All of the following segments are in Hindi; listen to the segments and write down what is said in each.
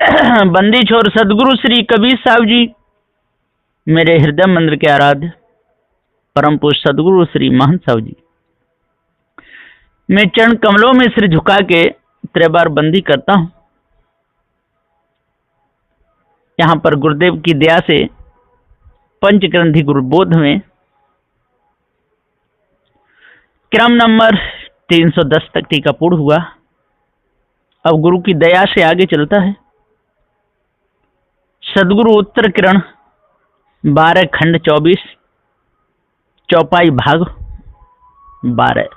बंदी छोर सदगुरु श्री कबीर साहब जी, मेरे हृदय मंदिर के आराध्य परम पुरुष सदगुरु श्री महंत साहब जी, मैं चरण कमलों में सिर झुका के 3 बार बंदी करता हूं। यहाँ पर गुरुदेव की दया से पंचग्रंथि गुरुबोध में क्रम नंबर 310 तक टीका पूर्ण हुआ। अब गुरु की दया से आगे चलता है। सदगुरु उत्तर किरण 12 खंड 24 चौपाई भाग 12।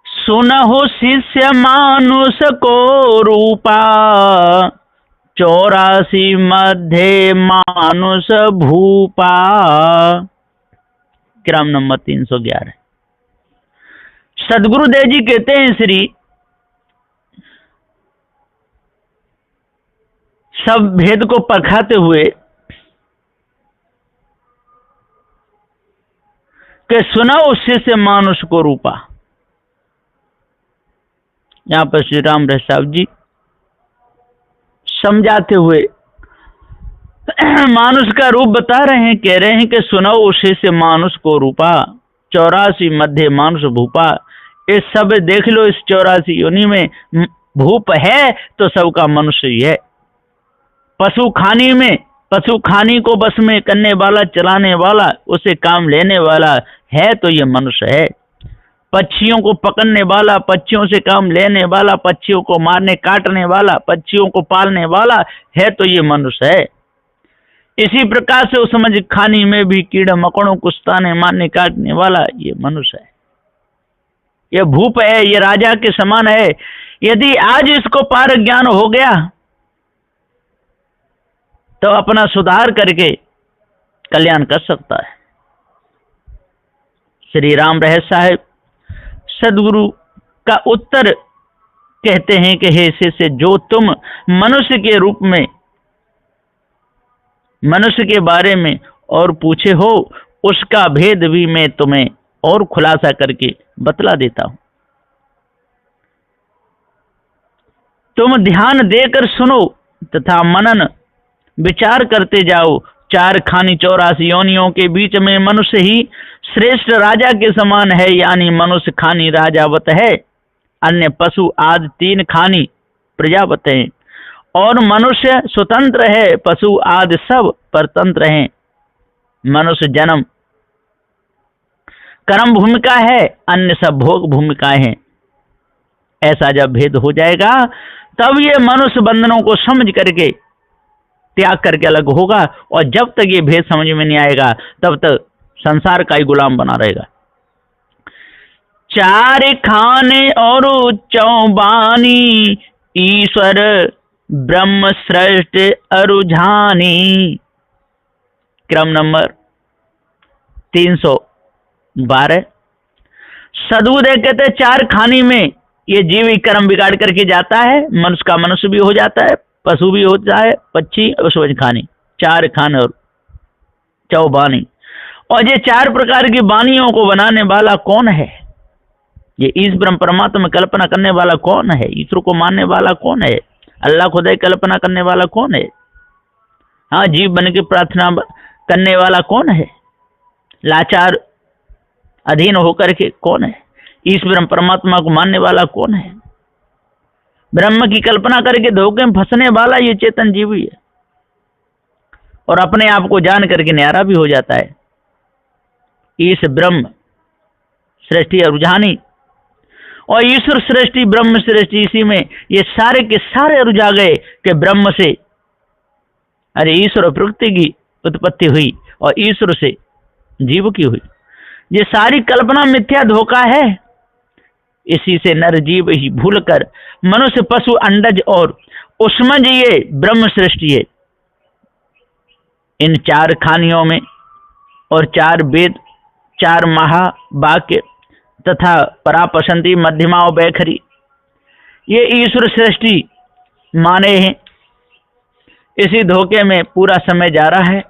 सुनहु शिष्य मानुष को रूपा, 84 मध्य मानुष भूपा। क्रम नंबर 311। सदगुरुदेव जी कहते हैं श्री सब भेद को परखाते हुए कि सुना उस शिष्य मानुष को रूपा। यहां पर श्री राम रहे साहब जी समझाते हुए मानुष का रूप बता रहे हैं, कह रहे हैं कि सुनाओ उस शिष्य मानुष को रूपा, 84 मध्य मानुष भूपा। इस सब देख लो, इस 84 योनि में भूप है तो सबका मनुष्य ही है। पशु खानी में पशु खानी को बस में करने वाला, चलाने वाला, उसे काम लेने वाला है तो ये मनुष्य है। पक्षियों को पकड़ने वाला, पक्षियों से काम लेने वाला, पक्षियों को मारने काटने वाला, पक्षियों को पालने वाला है तो ये मनुष्य है। इसी प्रकार से उस समझ खानी में भी कीड़ा मकोड़ों को ताने मारने काटने वाला ये मनुष्य है। ये भूप है, ये राजा के समान है। यदि आज इसको पार ज्ञान हो गया तो अपना सुधार करके कल्याण कर सकता है। श्री राम रहे साहब सदगुरु का उत्तर कहते हैं कि हे शिष्य, जो तुम मनुष्य के रूप में मनुष्य के बारे में और पूछे हो, उसका भेद भी मैं तुम्हें और खुलासा करके बतला देता हूं। तुम ध्यान देकर सुनो तथा मनन विचार करते जाओ। 4 खानी 84 योनियों के बीच में मनुष्य ही श्रेष्ठ राजा के समान है, यानी मनुष्य खानी राजावत है। अन्य पशु आदि 3 खानी प्रजावत हैं और मनुष्य स्वतंत्र है। पशु आदि सब परतंत्र हैं। मनुष्य जन्म कर्म भूमिका है, अन्य सब भोग भूमिकाएं हैं। ऐसा जब भेद हो जाएगा तब ये मनुष्य बंधनों को समझ करके त्याग करके अलग होगा, और जब तक ये भेद समझ में नहीं आएगा तब तक संसार का ही गुलाम बना रहेगा। 4 खाने और चौबानी, ईश्वर ब्रह्म श्रेष्ठ अरुझानी। क्रम नंबर 312। सदगुरुदेव कहते 4 खानी में ये जीव ही कर्म बिगाड़ करके जाता है। मनुष्य का मनुष्य भी हो जाता है, पशु भी होता है, पक्षी और सूरज खानी। 4 खान और चौबानी। और ये 4 प्रकार की बानियों को बनाने वाला कौन है? ये ईश ब्रह्म परमात्मा में कल्पना करने वाला कौन है? ईश्वर को मानने वाला कौन है? अल्लाह खुदा कल्पना करने वाला कौन है? हाँ, जीव बन के प्रार्थना करने वाला कौन है? लाचार अधीन होकर के कौन है? ईश ब्रह्म परमात्मा को मानने वाला कौन है? ब्रह्म की कल्पना करके धोखे में फंसने वाला ये चेतन जीव ही है, और अपने आप को जान करके न्यारा भी हो जाता है। ईश ब्रह्म सृष्टि रुझानी, और ईश्वर सृष्टि ब्रह्म सृष्टि, इसी में ये सारे के सारे रुझा गए कि ब्रह्म से अरे ईश्वर प्रकृति की उत्पत्ति हुई और ईश्वर से जीव की हुई। ये सारी कल्पना मिथ्या धोखा है। इसी से नर जीव ही भूलकर मनुष्य पशु अंडज और उष्मज ये ब्रह्म सृष्टि है। इन 4 खानियों में और 4 वेद, 4 महावाक्य तथा परापसंती मध्यमा और बैखरी ये ईश्वर सृष्टि माने हैं। इसी धोखे में पूरा समय जा रहा है।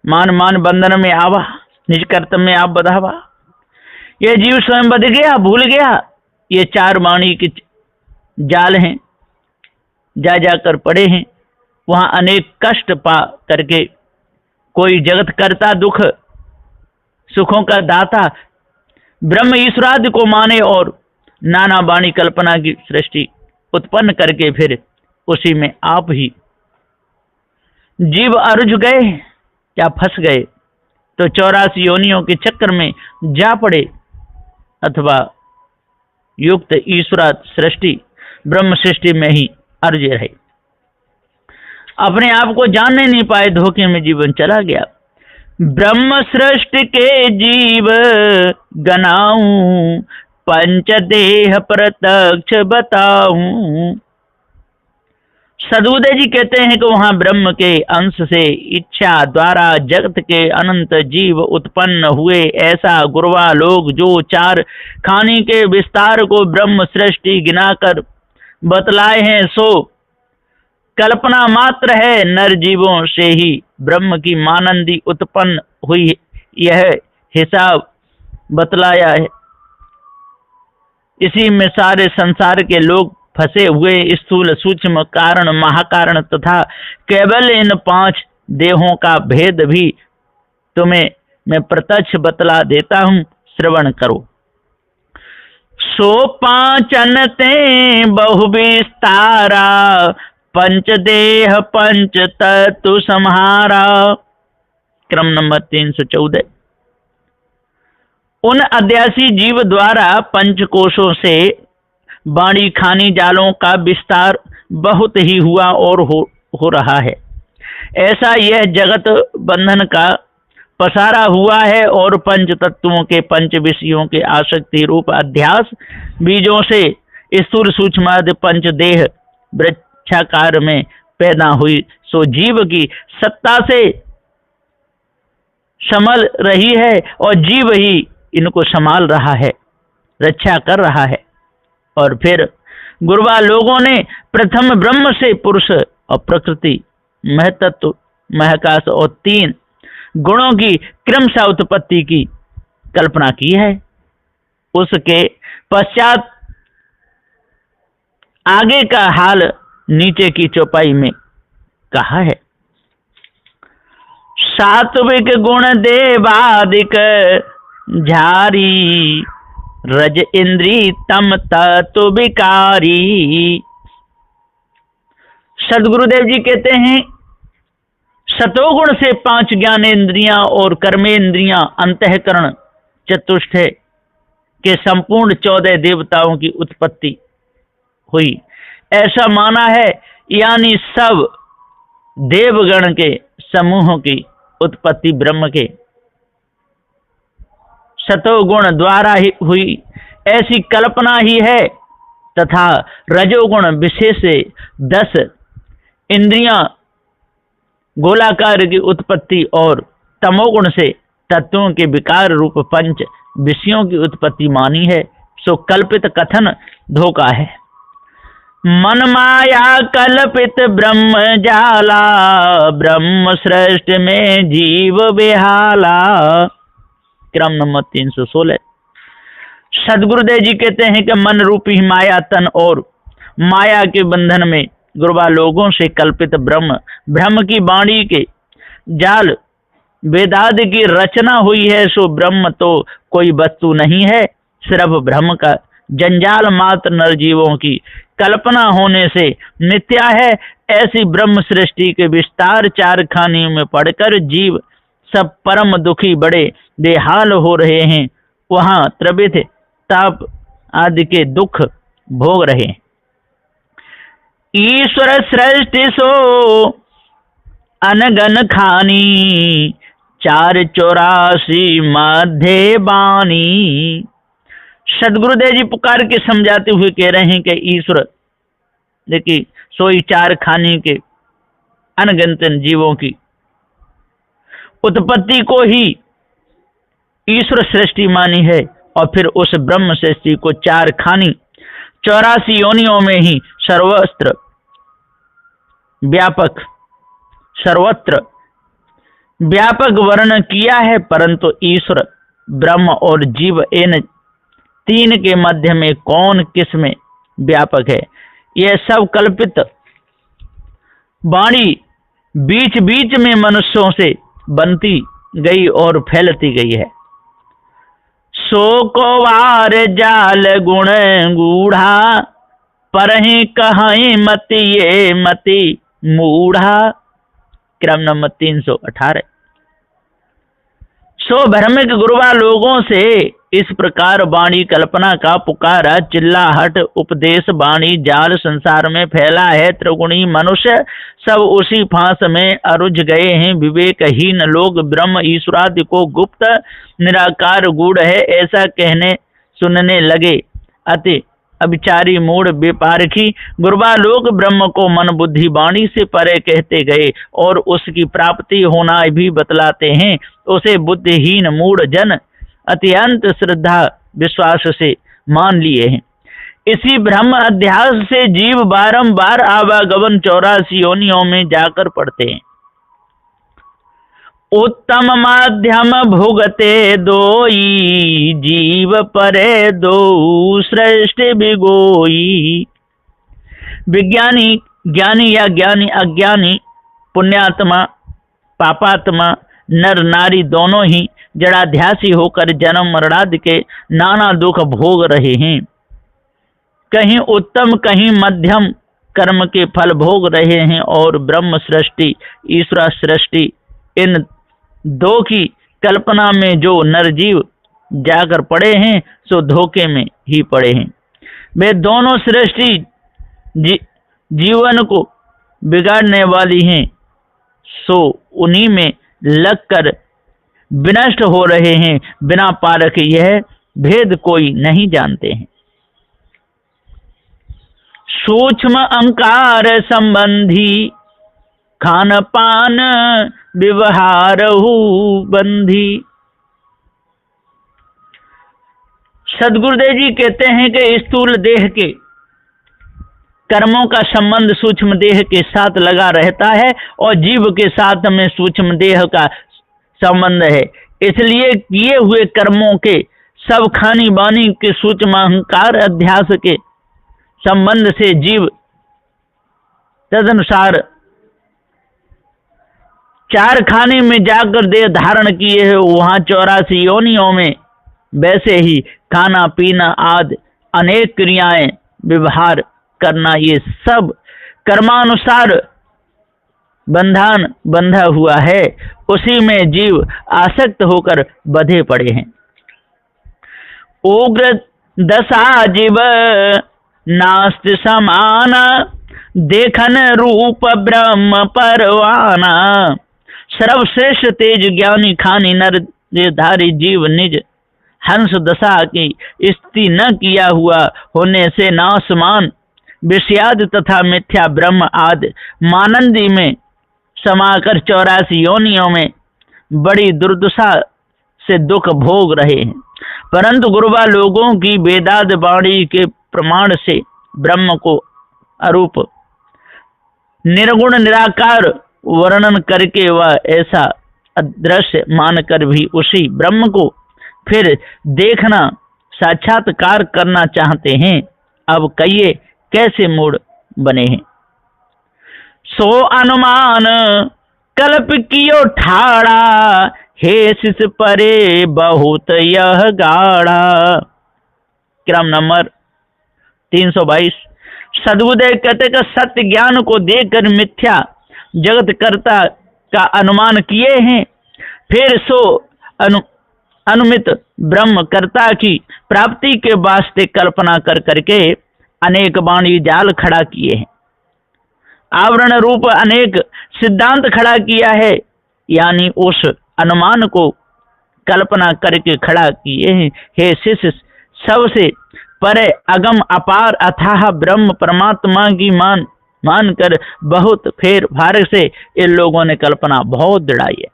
मान मान बंधन में आवा, निज कर्तव्य में आप बधावा। ये जीव स्वयं बध गया, भूल गया ये 4 वाणी की जाल हैं, जा जाकर पड़े हैं, वहां अनेक कष्ट पा करके कोई जगत करता दुख सुखों का दाता ब्रह्म ईश्वरादि को माने और नाना बाणी कल्पना की सृष्टि उत्पन्न करके फिर उसी में आप ही जीव अरुझ गए या फंस गए तो 84 योनियों के चक्कर में जा पड़े, अथवा युक्त ईश्वर सृष्टि ब्रह्म सृष्टि में ही अरुझे रहे। अपने आप को जानने नहीं पाए, धोखे में जीवन चला गया। ब्रह्म सृष्टि के जीव गनाऊं, पंचदेह प्रत्यक्ष बताऊं। सदगुरुदेव जी कहते हैं कि वहां ब्रह्म के अंश से इच्छा द्वारा जगत के अनंत जीव उत्पन्न हुए। ऐसा गुरवा लोग जो 4 खानी के विस्तार को ब्रह्म सृष्टि गिनाकर बतलाए हैं, सो कल्पना मात्र है। नर जीवों से ही ब्रह्म की मानंदी उत्पन्न हुई, यह हिसाब बतलाया है। इसी में सारे संसार के लोग फंसे हुए। स्थूल सूक्ष्म कारण महाकारण तथा केवल इन 5 देहों का भेद भी तुम्हें मैं प्रत्यक्ष बतला देता हूं, श्रवण करो। सो 5 अनते बहु विस्तारा, पंचदेह पंच तत्व संहारा। क्रम नंबर 314। उन अध्यासी जीव द्वारा पंचकोशों से बाणी खानी जालों का विस्तार बहुत ही हुआ और हो रहा है। ऐसा यह जगत बंधन का पसारा हुआ है और पंच तत्वों के पंच विषयों के आसक्ति रूप अध्यास बीजों से स्थूल सूक्ष्म पंच देह वृक्षाकार में पैदा हुई। सो जीव की सत्ता से संभल रही है और जीव ही इनको संभाल रहा है, रक्षा कर रहा है। और फिर गुरबा लोगों ने प्रथम ब्रह्म से पुरुष और प्रकृति, महतत्व, महाकाश और 3 गुणों की क्रमशः उत्पत्ति की कल्पना की है। उसके पश्चात आगे का हाल नीचे की चौपाई में कहा है। सात्विक गुण देवादिक झारी, रज इंद्री तम तत्व विकारी। सदगुरुदेव जी कहते हैं सतोगुण से 5 ज्ञानेन्द्रियां और कर्मेंद्रियां अंतःकरण चतुष्ट के संपूर्ण 14 देवताओं की उत्पत्ति हुई, ऐसा माना है। यानी सब देवगण के समूहों की उत्पत्ति ब्रह्म के सतोगुण द्वारा ही हुई, ऐसी कल्पना ही है। तथा रजोगुण विशेष 10 इंद्रियां गोलाकार की उत्पत्ति और तमोगुण से तत्वों के विकार रूप 5 विषयों की उत्पत्ति मानी है। सो कल्पित कथन धोखा है। मन माया कल्पित ब्रह्म जाला, ब्रह्म सृष्टि में जीव बेहाला। क्रम नंबर 316। सदगुरुदेव जी कहते हैं कि मन रूपी माया तन और माया के बंधन में गुरबा लोगों से कल्पित ब्रह्म की वाणी के जाल वेदादि की रचना हुई है। सो ब्रह्म तो कोई वस्तु नहीं है, सिर्फ ब्रह्म का जंजाल मात्र नरजीवों की कल्पना होने से मिथ्या है। ऐसी ब्रह्म सृष्टि के विस्तार 4 खानी में पढ़कर जीव सब परम दुखी बड़े बेहाल हो रहे हैं। वहां त्रिविध ताप आदि के दुख भोग रहे हैं। ईश्वर सृष्टि सो अनगन खानी, 484 मध्य बानी। सदगुरुदेव जी पुकार के समझाते हुए कह रहे हैं कि ईश्वर देखिए सोई 4 खानी के अनगिनत जीवों की उत्पत्ति को ही ईश्वर सृष्टि मानी है और फिर उस ब्रह्म सृष्टि को 4 खानी 84 योनियों में ही सर्वत्र व्यापक वर्णन किया है। परंतु ईश्वर ब्रह्म और जीव इन 3 के मध्य में कौन किस में व्यापक है, यह सब कल्पित वाणी बीच बीच में मनुष्यों से बनती गई और फैलती गई है। सो को वार जाल गुण गूढ़ा, परहि कहीं मति ये मति मूढ़ा। क्रम नंबर 318। सो भ्रमिक गुरुवा लोगों से इस प्रकार वाणी कल्पना का पुकारा, चिल्लाहट उपदेश वाणी जाल संसार में फैला है। त्रिगुणी मनुष्य सब उसी फांस में अरुझ गए हैं। विवेकहीन लोग ब्रह्म ईश्वरादि को गुप्त निराकार गूढ़ है ऐसा कहने सुनने लगे। अति अविचारी मूढ़ बेपारखी गुरुवा लोग ब्रह्म को मन बुद्धि वाणी से परे कहते गए और उसकी प्राप्ति होना भी बतलाते हैं। उसे बुद्धिहीन मूढ़ जन अत्यंत श्रद्धा विश्वास से मान लिए हैं। इसी ब्रह्म अध्यास से जीव बारंबार आवागमन 84 योनियों में जाकर पड़ते हैं। उत्तम माध्यम भुगते दोई, जीव परे दो श्रेष्ठ बिगोई। विज्ञानी ज्ञानी या ज्ञानी अज्ञानी, पुण्यात्मा पापात्मा, नर नारी दोनों ही जड़ाध्यासी होकर जन्म मरणादि के नाना दुख भोग रहे हैं। कहीं उत्तम कहीं मध्यम कर्म के फल भोग रहे हैं और ब्रह्म सृष्टि ईश्वर सृष्टि इन दो की कल्पना में जो नरजीव जाकर पड़े हैं सो धोखे में ही पड़े हैं। वे दोनों सृष्टि जीवन को बिगाड़ने वाली हैं, सो उन्हीं में लगकर विनष्ट हो रहे हैं। बिना पारख यह भेद कोई नहीं जानते हैं। सूक्ष्म अंकार संबंधी, खान पान व्यवहार बंधी। सदगुरुदेव जी कहते हैं कि स्थूल देह के कर्मों का संबंध सूक्ष्म देह के साथ लगा रहता है और जीव के साथ में सूक्ष्म देह का संबंध है। इसलिए किए हुए कर्मों के सब खानी बानी के सूक्ष्म अहंकार अध्यास के संबंध से जीव तदनुसार चार खाने में जाकर देह धारण किए है, वहां 84 योनियों में वैसे ही खाना पीना आदि अनेक क्रियाएं व्यवहार करना, ये सब कर्मानुसार बंधन बंधा हुआ है। उसी में जीव आसक्त होकर बंधे पड़े हैं। उग्र दशा जीव नास्ति समान, देखन रूप ब्रह्म परवाना। सर्वश्रेष्ठ तेज ज्ञानी खानी नर धारी जीव निज हंस दशा की स्थिति न किया हुआ होने से नासमान विषयाद तथा मिथ्या ब्रह्म आदि मानंदी में समाकर 84 योनियों में बड़ी दुर्दशा से दुख भोग रहे हैं। परंतु गुरुवा लोगों की वेदाद वाणी के प्रमाण से ब्रह्म को अरूप निर्गुण निराकार वर्णन करके वह ऐसा अदृश्य मानकर भी उसी ब्रह्म को फिर देखना साक्षात्कार करना चाहते हैं। अब कहिए कैसे मूड बने हैं। सो अनुमान कल्प कियो ठाड़ा, हे शिष परे बहुत यह गाढ़ा। क्रम नंबर 322। सदगुरुदेव कहते कि सत्य ज्ञान को देखकर मिथ्या जगत कर्ता का अनुमान किए हैं, फिर सो अनुमित ब्रह्म कर्ता की प्राप्ति के वास्ते कल्पना कर करके अनेक वाणी जाल खड़ा किए हैं। आवरण रूप अनेक सिद्धांत खड़ा किया है, यानी उस अनुमान को कल्पना करके खड़ा किए हैं। हे शिष्य, सबसे परे अगम अपार अथाह ब्रह्म परमात्मा की मान कर बहुत फेर फार से इन लोगों ने कल्पना बहुत दृढ़ाई है।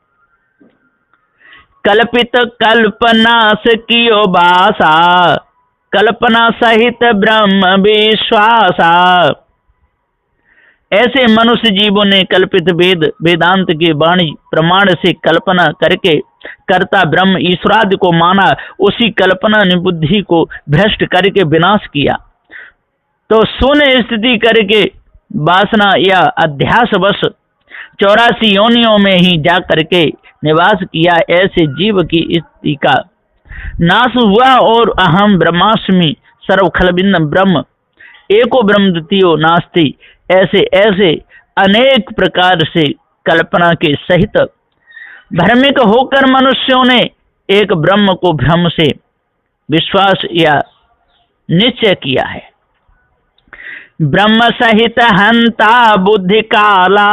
कल्पित कल्पना से कियो बासा, कल्पना सहित ब्रह्म विश्वासा। ऐसे मनुष्य जीवों ने कल्पित वेद वेदांत के वाणी प्रमाण से कल्पना करके कर्ता ब्रह्म ईश्वरादि को माना, उसी कल्पना ने बुद्धि को भ्रष्ट करके विनाश किया। तो शून्य स्थिति करके वासना या अध्यास वश 84 योनियों में ही जा करके निवास किया। ऐसे जीव की स्थिति का नाश हुआ और अहम ब्रह्मास्मि सर्वखलबिंद ब्रह्म एको ब्रह्म द्वितीयो नास्ति ऐसे ऐसे अनेक प्रकार से कल्पना के सहित भ्रमिक होकर मनुष्यों ने एक ब्रह्म को भ्रम से विश्वास या निश्चय किया है। ब्रह्म सहित हंता बुद्धि काला,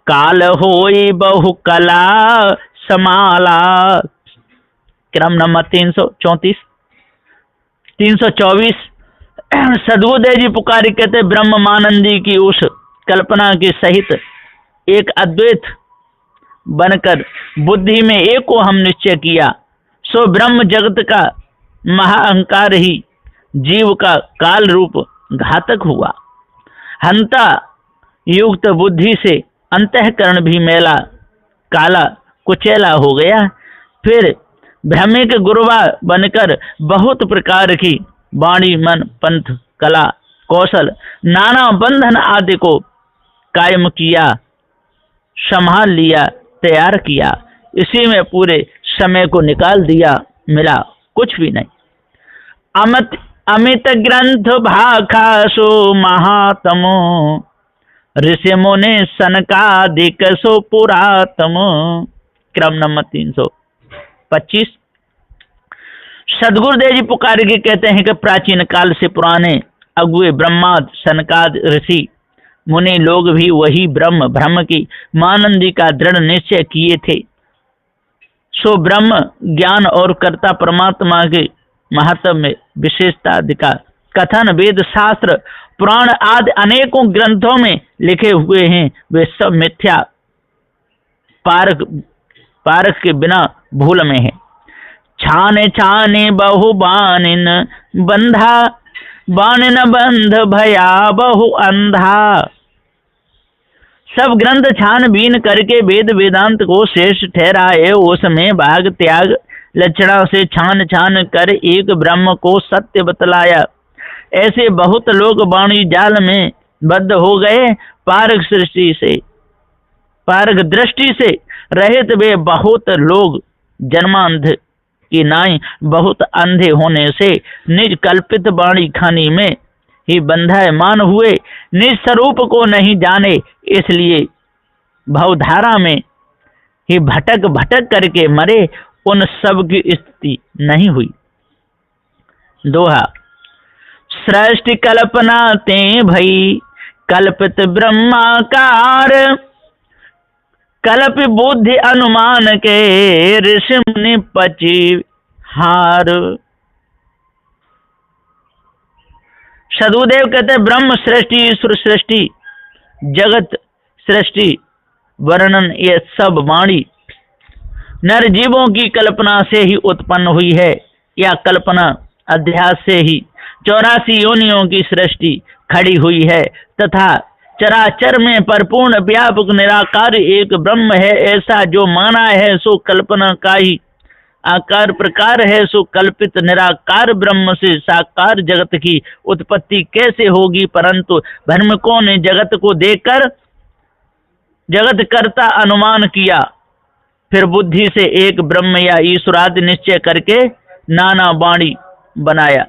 काल होई बहु कला समाला। क्रम नंबर 334 324। सदगुरुदेव जी पुकारी कहते ब्रह्मानंदी की उस कल्पना के सहित एक अद्वैत बनकर बुद्धि में एक को हम निश्चय किया, सो ब्रह्म जगत का महाअहंकार ही जीव का काल रूप घातक हुआ। हंता युक्त बुद्धि से अंतःकरण भी मैला काला कुचैला हो गया। फिर भ्रमिक गुरुवा बनकर बहुत प्रकार की वाणी मन पंथ कला कौशल नाना बंधन आदि को कायम किया, संभाल लिया, तैयार किया। इसी में पूरे समय को निकाल दिया, मिला कुछ भी नहीं। अमित ग्रंथ भाखा सो महात्मो, ऋषि मुनि सनकादिक सो पुरातम। क्रम नंबर 325। सदगुरुदेव जी पुकार के कहते हैं कि प्राचीन काल से पुराने अगुए ब्रह्माद सनकाद ऋषि मुनि लोग भी वही ब्रह्म की मानंदी का दृढ़ निश्चय किए थे। सो ब्रह्म ज्ञान और कर्ता परमात्मा के महत्व में विशेषता का कथन वेद शास्त्र पुराण आदि अनेकों ग्रंथों में लिखे हुए हैं। वे सब मिथ्या पारक के बिना भूल में है। छाने छाने बहु बानिन बंधा, बानिन बंध भया बहु अंधा। सब ग्रंथ छानबीन करके वेद वेदांत को श्रेष्ठ ठहराए, उसमें भाग त्याग लक्षणा से छान छान कर एक ब्रह्म को सत्य बतलाया। ऐसे बहुत लोग वाणी जाल में बद्ध हो गए। पारक दृष्टि से रहित वे बहुत लोग जन्मांध की नाई बहुत अंधे होने से निज कल्पित वाणी खानी में ही बंधायमान हुए, निज स्वरूप को नहीं जाने, इसलिए भवधारा में ही भटक भटक करके मरे। उन सब की स्थिति नहीं हुई। दोहा। सृष्टि कल्पना ते भई कल्पित ब्रह्माकार, कल्प बुद्धि अनुमान के ऋषि मुनि पची हार। सदगुरुदेव कहते ब्रह्म सृष्टि ईश्वर सृष्टि जगत सृष्टि वर्णन ये सब वाणी नर जीवों की कल्पना से ही उत्पन्न हुई है, या कल्पना अध्यास से ही 84 योनियों की सृष्टि खड़ी हुई है, तथा चराचर में परिपूर्ण व्यापक निराकार एक ब्रह्म है। ऐसा जो माना है सो कल्पना का ही आकार प्रकार है, सो कल्पित निराकार ब्रह्म से साकार जगत की उत्पत्ति कैसे होगी। परंतु भ्रमिकों ने जगत को देखकर जगत कर्ता अनुमान किया, फिर बुद्धि से एक ब्रह्म या ईश्वरादि निश्चय करके नाना वाणी बनाया।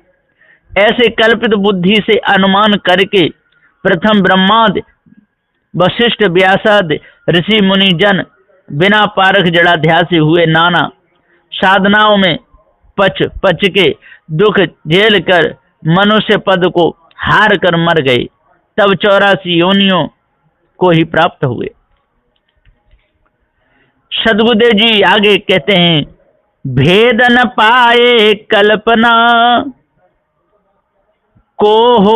ऐसे कल्पित बुद्धि से अनुमान करके प्रथम ब्रह्मादि वशिष्ठ व्यासादि ऋषि मुनि जन बिना पारख जड़ाध्यासी हुए नाना साधनाओं में पच के दुख झेल कर मनुष्य पद को हार कर मर गए, तब 84 योनियों को ही प्राप्त हुए। सदगुरुदेव जी आगे कहते हैं भेद न पाए कल्पना को हो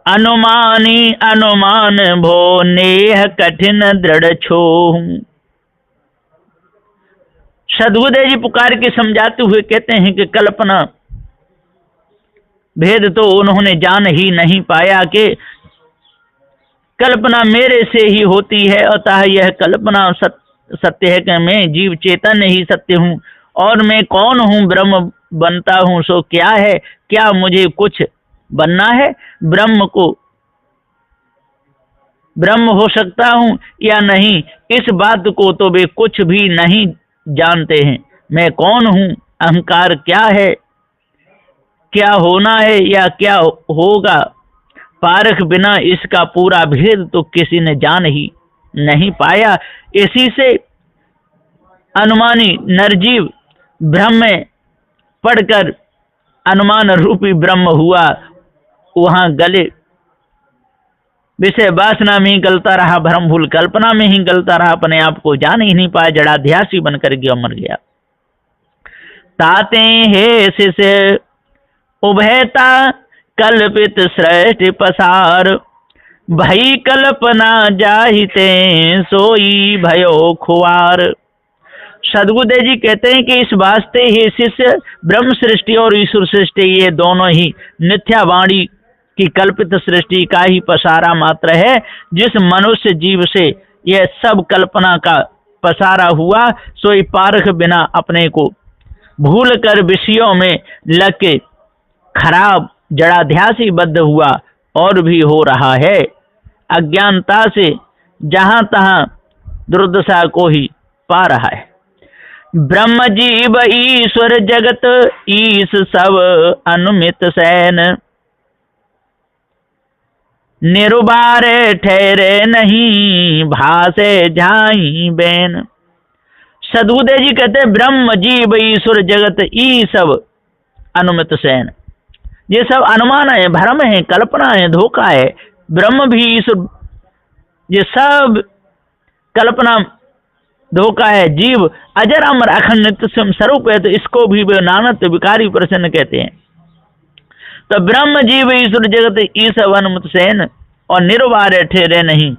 अनुमानी अनुमान भो नेह कठिन दृढ़ छो। सदगुरुदेव जी पुकार के समझाते हुए कहते हैं कि कल्पना भेद तो उन्होंने जान ही नहीं पाया कि कल्पना मेरे से ही होती है, अतः यह कल्पना सत्य है कि मैं जीव चेतन ही सत्य हूँ और मैं कौन हूँ, ब्रह्म बनता हूँ सो क्या है, क्या मुझे कुछ बनना है, ब्रह्म हो सकता हूँ या नहीं, इस बात को तो वे कुछ भी नहीं जानते हैं। मैं कौन हूँ, अहंकार क्या है, क्या होना है या क्या होगा, पारख बिना इसका पूरा भेद तो किसी ने जान ही नहीं पाया। इसी से अनुमानी नरजीव ब्रह्म में पढ़कर अनुमान रूपी ब्रह्म हुआ, वहां गले विषय वासना में ही गलता रहा, भ्रम भूल कल्पना में ही गलता रहा, अपने आप को जान ही नहीं पाया, जड़ाध्यासी बनकर गया, मर गया। ताते हे शिष्य उभयता कल्पित सृष्टि पसार, भई कल्पना जाहिते सोई भयो खुआर। सदगुरुदेव जी कहते हैं कि इस वास्ते ही शिष्य ब्रह्म सृष्टि और ईश्वर सृष्टि ये दोनों ही मिथ्यावाणी की कल्पित सृष्टि का ही पसारा मात्र है। जिस मनुष्य जीव से यह सब कल्पना का पसारा हुआ, सोई पारख बिना अपने को भूल कर विषयों में लग के खराब जड़ाध्यासी बद्ध हुआ और भी हो रहा है। अज्ञानता से जहां तहां दुर्दशा को ही पा रहा है। ब्रह्म जीव ईश्वर जगत ईश सब अनुमित सैन, निरुबारे ठहरे नहीं भासे जाई बैन। सदगुरुदेव जी कहते ब्रह्म जीव ईश्वर जगत ई सब अनुमित सैन, ये सब अनुमान है, भ्रम है, कल्पना है, धोखा है। ब्रह्म भी ईश्वर, ये सब कल्पना धोखा है। जीव अजर अमर अखंड नित्य स्वरूप है, तो इसको भी वे नानत विकारी प्रसन्न कहते हैं। तो ब्रह्म जीव ईश्वर जगत ई सब अनुमित सैन, और निर्वार ठहरे नहीं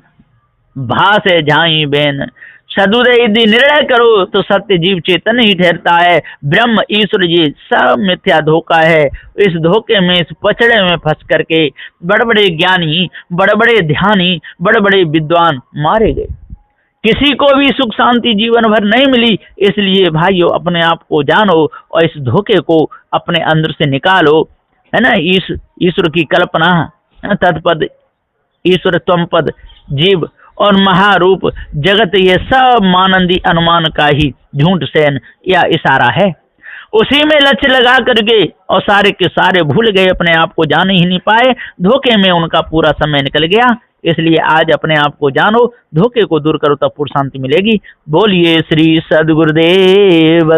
भास झाई बैन। सदुदय यदि निर्णय करो तो सत्य जीव चेतन ही ठहरता है। ब्रह्म ईश्वर जी सब मिथ्या धोखा है। इस धोखे में, इस पचड़े में फंस करके बड़े बड़े ज्ञानी, बड़े बड़े ध्यानी, बड़े बड़े विद्वान मारे गए। किसी को भी सुख शांति जीवन भर नहीं मिली। इसलिए भाइयों, अपने आप को जानो और इस धोखे को अपने अंदर से निकालो, है ना। ईश्वर की कल्पना, तत्पद ईश्वर त्वम पद जीव और महारूप जगत, ये सब मानंदी अनुमान का ही झूठ सैन या इशारा है। उसी में लक्ष्य लगा करके और सारे के सारे भूल गए, अपने आप को जान ही नहीं पाए। धोखे में उनका पूरा समय निकल गया। इसलिए आज अपने आप को जानो, धोखे को दूर करो, तब पूर्ण शांति मिलेगी। बोलिए श्री सद्गुरुदेव।